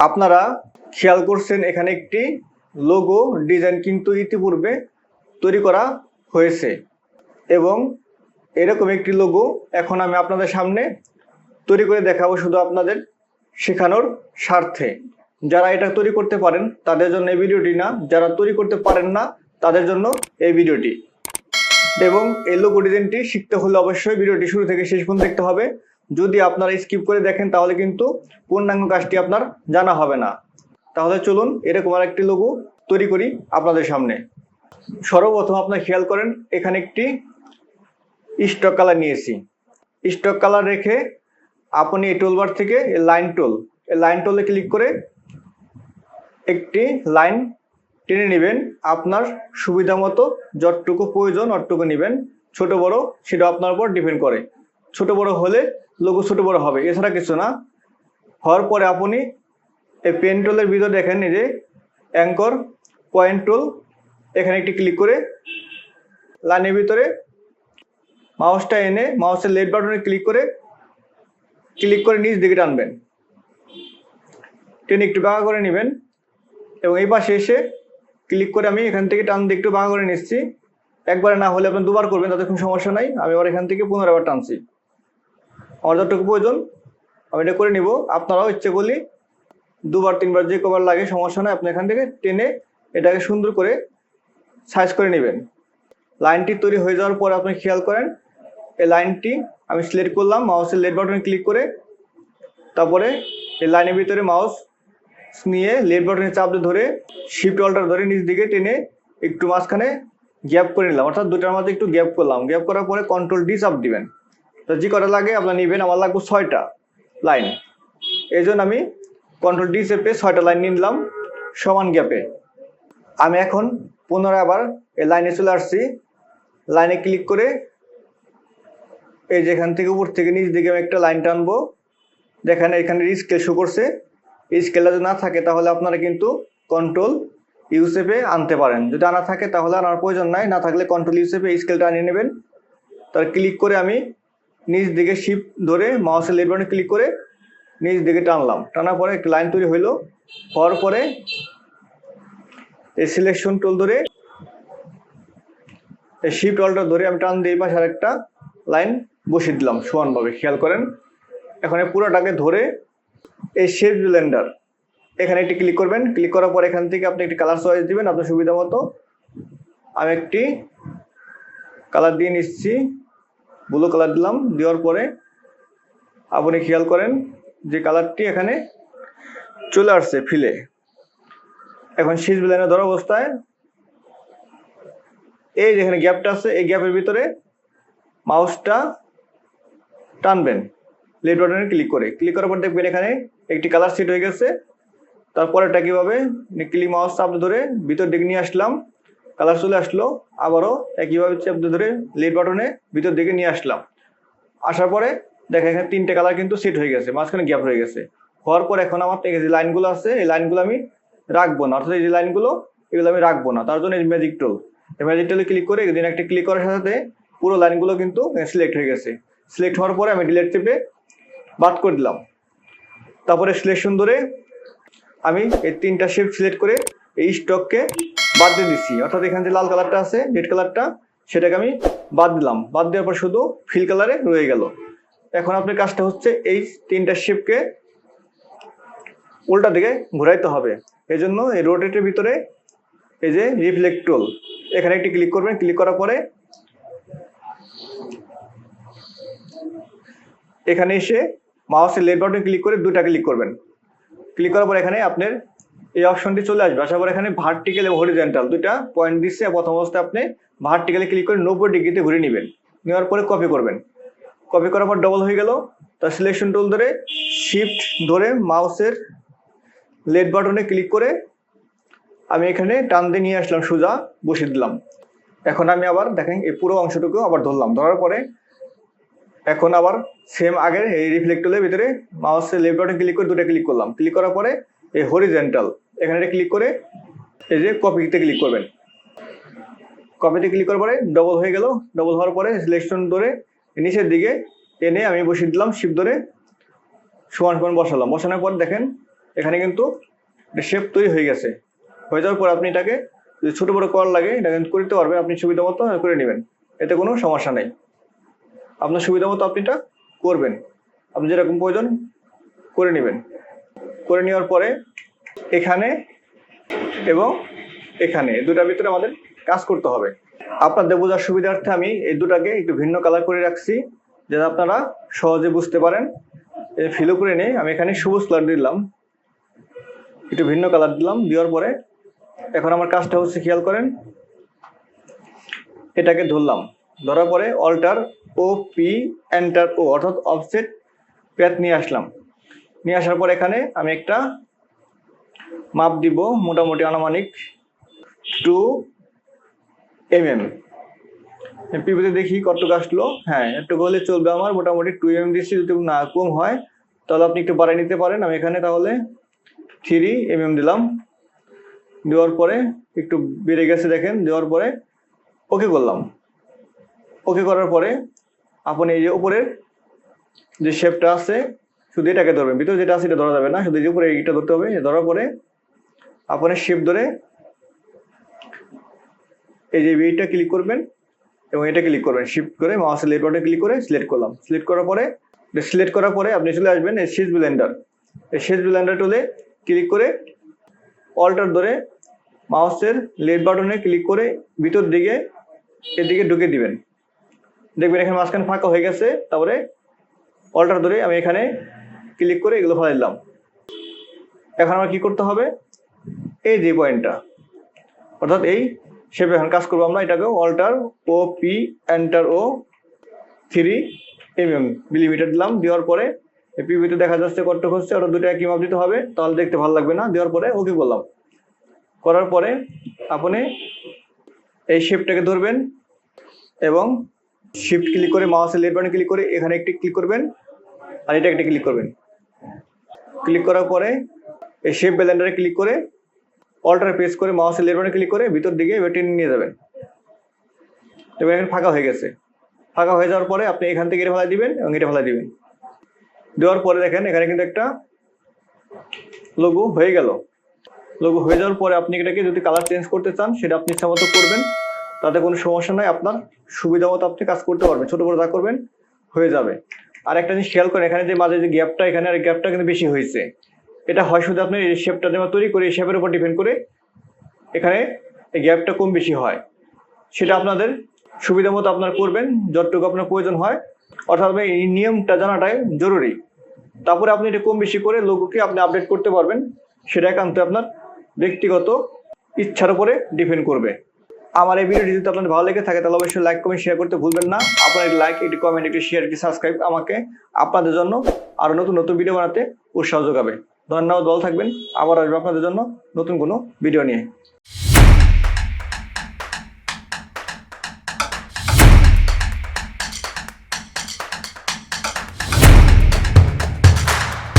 আপনারা খেয়াল করছেন এখানে একটি লোগো ডিজাইন কিন্তু ইতিপূর্বে তৈরি করা হয়েছে এবং এরকম একটি লোগো এখন আমি আপনাদের সামনে তৈরি করে দেখাবো শুধু আপনাদের শেখানোর স্বার্থে। যারা এটা তৈরি করতে পারেন তাদের জন্য এই ভিডিওটি না, যারা তৈরি করতে পারেন না তাদের জন্য এই ভিডিওটি। এবং এই লোগো ডিজাইনটি শিখতে হলে অবশ্যই ভিডিওটি শুরু থেকে শেষ পর্যন্ত দেখতে হবে। যদি আপনারা স্কিপ করে দেখেন তাহলে কিন্তু পূর্ণাঙ্গ কাজটি আপনার জানা হবে না। তাহলে চলুন এরকম আর একটি লোগো তৈরি করি আপনাদের সামনে। সর্বপ্রথম আপনারা খেয়াল করেন এখানে একটি স্টক কালার নিয়েছি। স্টক কালার রেখে আপনি এই টুলবার থেকে লাইন টুলে ক্লিক করে একটি লাইন টেনে নেবেন। আপনার সুবিধা মতো যতটুকু প্রয়োজন অতটুকু নেবেন, ছোট বড় সেটা আপনার উপর ডিপেন্ড করে। ছোট বড় হলে লোগো ছোট বড় হবে, এছাড়া কিছু না। হওয়ার পরে আপনি এই পেন টুলের ভিতরে দেখেন এই যে অ্যাঙ্কর পয়েন্ট টুল, এখানে একটি ক্লিক করে লাইনের ভিতরে মাউসটা এনে মাউসের লেফট বাটনে ক্লিক করে নিচ দিকে টানবেন, টেনে একটু বাঁকা করে নেবেন এবং এই পাশে এসে ক্লিক করে আমি এখান থেকে টান দিয়ে একটু বাঁকা করে নিচ্ছি। একবারে না হলে আপনি দুবার করবেন, তাতে কোনো সমস্যা নাই। আমি আবার এখান থেকে 15 বার টানছি, আমার যতটুকু প্রয়োজন আমি এটা করে নিব। আপনারাও ইচ্ছে করলে দুবার তিনবার যে কবার লাগে সমস্যা নয়, আপনি এখান থেকে টেনে এটাকে সুন্দর করে সাইজ করে নেবেন। লাইনটি তৈরি হয়ে যাওয়ার পর আপনি খেয়াল করেন এই লাইনটি আমি সিলেক্ট করলাম মাউসের লেফট বাটনে ক্লিক করে, তারপরে এই লাইনের ভিতরে মাউস নিয়ে লেফট বাটনে চাপ ধরে শিফট অল্টার ধরে নিচ দিকে টেনে একটু মাঝখানে গ্যাপ করে নিলাম, অর্থাৎ দুটার মাঝে একটু গ্যাপ করলাম। গ্যাপ করার পরে কন্ট্রোল ডি চাপ দিবেন। তো যে কটা লাগে আপনার নেবেন, আমার লাগবে 6টা লাইন, এই জন্য আমি কন্ট্রোল ডি চেপে 6টা লাইন নিয়ে নিলাম সমান গ্যাপে। আমি এখন পুনরায় আবার এই লাইনে চলে আসছি। লাইনে ক্লিক করে এই যেখান থেকে উপর থেকে নিচ দিকে আমি একটা লাইন টানবো। দেখেন এখানে স্কেল শো করছে, এই স্কেলটা যদি না থাকে তাহলে আপনারা কিন্তু কন্ট্রোল ইউ চেপে আনতে পারেন। যদি আনা থাকে তাহলে আনার প্রয়োজন নাই, না থাকলে কন্ট্রোল ইউ চেপে এই স্কেলটা আনিয়ে নেবেন। তার ক্লিক করে আমি নিচ দিকে শিফট ধরে মাউসের লেফট বাটনে ক্লিক করে নিচ দিকে টানলাম। টানার পরে একটা লাইন তৈরি হইলো। হওয়ার পরে এই সিলেকশন টুল ধরে এই শিফট অল্টার ধরে আমি টান দিয়ে পাশে আরেকটা লাইন বসিয়ে দিলাম সমানভাবে। খেয়াল করেন এখন পুরোটাকে ধরে এই শেপ ব্লেন্ডার এখানে একটি ক্লিক করবেন। ক্লিক করার পর এখান থেকে আপনি একটি কালার চয়েস দিবেন আপনার সুবিধা মতো। আমি একটি কালার দিয়ে নিচ্ছি, ব্লু কালার দিলাম। দেওয়ার পরে আপনি খেয়াল করেন যে কালারটি এখানে চলে আসছে ফিলে। এখন শেষ ব্লেন্ডার ধরা অবস্থায় এই যেখানে গ্যাপটা আছে এই গ্যাপের ভিতরে মাউসটা টানবেন লেফট বাটনে ক্লিক করার পর দেখবেন এখানে একটি কালার সেট হয়ে গেছে। তারপরে এটা কিভাবে ক্লিক মাউস চাপ ধরে ভিতর দিকে নিয়ে আসলাম, কালার চলে আসলো। আবারও একইভাবে চাপ ধরে লেফট বাটনে ভিতর দিকে নিয়ে আসলাম। আসার পরে দেখেন এখানে 3টে কালার কিন্তু সেট হয়ে গেছে, মাঝখানে গ্যাপ হয়ে গেছে। হওয়ার পর এখন আমার যে লাইনগুলো আছে এই লাইনগুলো আমি রাখবো না, অর্থাৎ এই যে লাইনগুলো এগুলো আমি রাখবো না। তার জন্য এই ম্যাজিক টুল, এই ম্যাজিক টুলে ক্লিক করে এদিন একটা ক্লিক করার সাথে পুরো লাইনগুলো কিন্তু সিলেক্ট হয়ে গেছে। সিলেক্ট হওয়ার পরে আমি ডিলিট চেপে বাদ করে দিলাম। তারপরে সিলেকশন ধরে আমি এই 3টা শেপ সিলেক্ট করে এই স্টককে বাদ দিয়ে দিচ্ছি, অর্থাৎ এখানে যে লাল কালারটা আছে রেড কালারটা সেটাকে আমি বাদ দিলাম। বাদ দেওয়ার পর শুধু ফিল কালারে রয়ে গেল। এখন আপনার কাজটা হচ্ছে এই 3টা শেপকে উল্টা দিকে ঘুরাইতে হবে। এই জন্য এই রোটেটের ভিতরে এই যে রিফ্লেক্ট টুল এখানে একটি ক্লিক করবেন। ক্লিক করার পরে এখানে এসে মাউসের লেফট বাটনে ক্লিক করে 2টা ক্লিক করবেন। ক্লিক করার পর এখানে আপনার এই অপশনটি চলে আসবে। আসার পর এখানে ভার্টিক্যাল এবং হরিজন্টাল 2টা পয়েন্ট দিচ্ছে। প্রথম অবস্থায় আপনি ভার্টিক্যালে ক্লিক করে 90 ডিগ্রিতে ঘুরে নেবেন। নেওয়ার পরে কপি করবেন। কপি করার পর ডবল হয়ে গেল। তার সিলেকশন টুল ধরে শিফট ধরে মাউসের লেফট বাটনে ক্লিক করে আমি এখানে টান দিয়ে নিয়ে আসলাম, সোজা বসিয়ে দিলাম। এখন আমি আবার দেখেন এই পুরো অংশটুকু আবার ধরলাম। ধরার পরে এখন আবার সেম আগের এই রিফ্লেক্ট টুলের ভিতরে মাউসের লেফট বাটনে ক্লিক করে 2টা ক্লিক করলাম। ক্লিক করার পরে এই হরিজন্টাল এখানে ক্লিক করে এই যে কপিতে ক্লিক করবেন। কপিতে ক্লিক করার পরে ডবল হয়ে গেল। ডবল হওয়ার পরে সিলেকশন ধরে নিচের দিকে এনে আমি বসিয়ে দিলাম, শিফট ধরে সমান সমান বসালাম। বসানোর পর দেখেন এখানে কিন্তু শেপ তৈরি হয়ে গেছে। হয়ে যাওয়ার পর আপনি এটাকে যদি ছোট বড় করার লাগে এটা কিন্তু করতে পারবেন, আপনি সুবিধা মতো করে নেবেন, এতে কোনো সমস্যা নেই। আপনার সুবিধা মতো আপনি এটা করবেন, আপনি যেরকম প্রয়োজন করে নেবেন। করে নেওয়ার পরে এখানে এবং এখানে দুটার ভিতরে আমাদের কাজ করতে হবে। আপনাদের বোঝার সুবিধার্থে আমি এই দুটাকে একটু ভিন্ন কালার করে রাখছি, যাতে আপনারা সহজে বুঝতে পারেন। ফিলও করে নিয়ে আমি এখানে সবুজ কালার দিলাম, একটু ভিন্ন কালার দিলাম। দেওয়ার পরে এখন আমার কাজটা হচ্ছে, খেয়াল করেন, এটাকে ধরলাম, ধরার পরে অল্টার ও পি এন্টার ও অর্থাৎ অফসেট প্যাথ নিয়ে আসলাম। নিয়ে আসার পর এখানে আমি একটা মাপ দিব, মোটামুটি আনুমানিক 2 mm। পিভিতে দেখি কতটুকু আসলো। হ্যাঁ, একটু হলে চলবে আমার, মোটামুটি 2 mm দিচ্ছি। যদি না কম হয় তাহলে আপনি একটু বাড়িয়ে নিতে পারেন। আমি এখানে তাহলে 3 mm দিলাম। দেওয়ার পরে একটু বেড়ে গেছে দেখেন। দেওয়ার পরে ওকে করলাম। ওকে করার পরে আপনি এই যে উপরের যে শেপটা আছে শুধু এটাকে ধরবেন, ভিতরে যেটা আছে এটা ধরা যাবে না, শুধু এই যে উপরে এইটা ধরতে হবে। ধরার পরে আপনি শেপ ধরে এই যে এইটা ক্লিক করবেন এবং এটা ক্লিক করবেন, শিফট করে মাউসের লেফট বাটনে ক্লিক করে সিলেক্ট করলাম। সিলেক্ট করার পরে আপনি চলে আসবেন এই শেষ ব্লেন্ডার। এই শেষ ব্লেন্ডার টুলে ক্লিক করে অল্টার ধরে মাউসের লেফট বাটনে ক্লিক করে ভিতর দিকে এদিকে ঢুকে দিবেন। দেখবেন এখানে মাঝখানে ফাঁকা হয়ে গেছে। তারপরে অল্টার ধরে আমি এখানে ক্লিক করে এগুলো ফেলে দিলাম। এখন আমার কি করতে হবে, এই যে পয়েন্টটা অর্থাৎ এই শেপে এখন কাজ করবো আমরা। এটাকে অল্টার ও পি এন্টার ও 3 mm মিলিমিটার দিলাম। দেওয়ার পরে পিভিতে দেখা যাচ্ছে কতটুকু হচ্ছে, ওটা দুটো একই মাপ দিতে হবে, তাহলে দেখতে ভালো লাগবে না। দেওয়ার পরে ওকে করলাম। করার পরে আপনি এই শেপটাকে ধরবেন এবং শিফট ক্লিক করে মাউসের লেফট বাটনে ক্লিক করে এখানে একটি ক্লিক করবেন আর এটা একটা ক্লিক করবেন। ক্লিক করার পরে এই শেপ ব্লেন্ডারে ক্লিক করে অল্টার প্রেস করে মাউসের লেফট বাটনে ক্লিক করে ভিতর দিকে এবার টেনে নিয়ে যাবেন। এবার এখানে ফাঁকা হয়ে গেছে। ফাঁকা হয়ে যাওয়ার পরে আপনি এখান থেকে এটা ফেলা দিবেন এবং এটা ফেলা দিবেন। দেওয়ার পরে দেখেন এখানে কিন্তু একটা লোগো হয়ে গেল। লোগো হয়ে যাওয়ার পরে আপনি এটাকে যদি কালার চেঞ্জ করতে চান সেটা আপনি ইচ্ছা মতো করবেন, তাতে কোনো সমস্যা নাই। আপনার সুবিধা মতো আপনি কাজ করতে পারবেন, ছোট বড় যা করবেন হয়ে যাবে। আর একটা জিনিস খেয়াল করেন, এখানে যে মাঝে যে গ্যাপটা, এখানে আর গ্যাপটা কিন্তু বেশি হয়েছে। এটা হয় শুধু আপনি এই শেপটা যেমন তৈরি করে এই শেপের উপর ডিপেন্ড করে এখানে এই গ্যাপটা কম বেশি হয়, সেটা আপনাদের সুবিধা মতো আপনার করবেন যতটুকু আপনার প্রয়োজন হয়। অর্থাৎ এই নিয়মটা জানাটাই জরুরি। তারপরে আপনি এটা কম বেশি করে লোগোকে আপনি আপডেট করতে পারবেন, সেটা একান্ত আপনার ব্যক্তিগত ইচ্ছার উপরে ডিপেন্ড করবে। আমার এই ভিডিওটি যদি আপনাদের ভালো লেগে থাকে তাহলে অবশ্যই লাইক কমেন্ট শেয়ার করতে ভুলবেন না। আপনার একটি লাইক, একটি কমেন্ট, একটি শেয়ার, একটি সাবস্ক্রাইব আমাকে আপনাদের জন্য আরো নতুন নতুন ভিডিও বানাতে উৎসাহ যোগাবে। ধন্যবাদ, ভালো থাকবেন। আবার আসবে আপনাদের জন্য নতুন কোনো ভিডিও নিয়ে।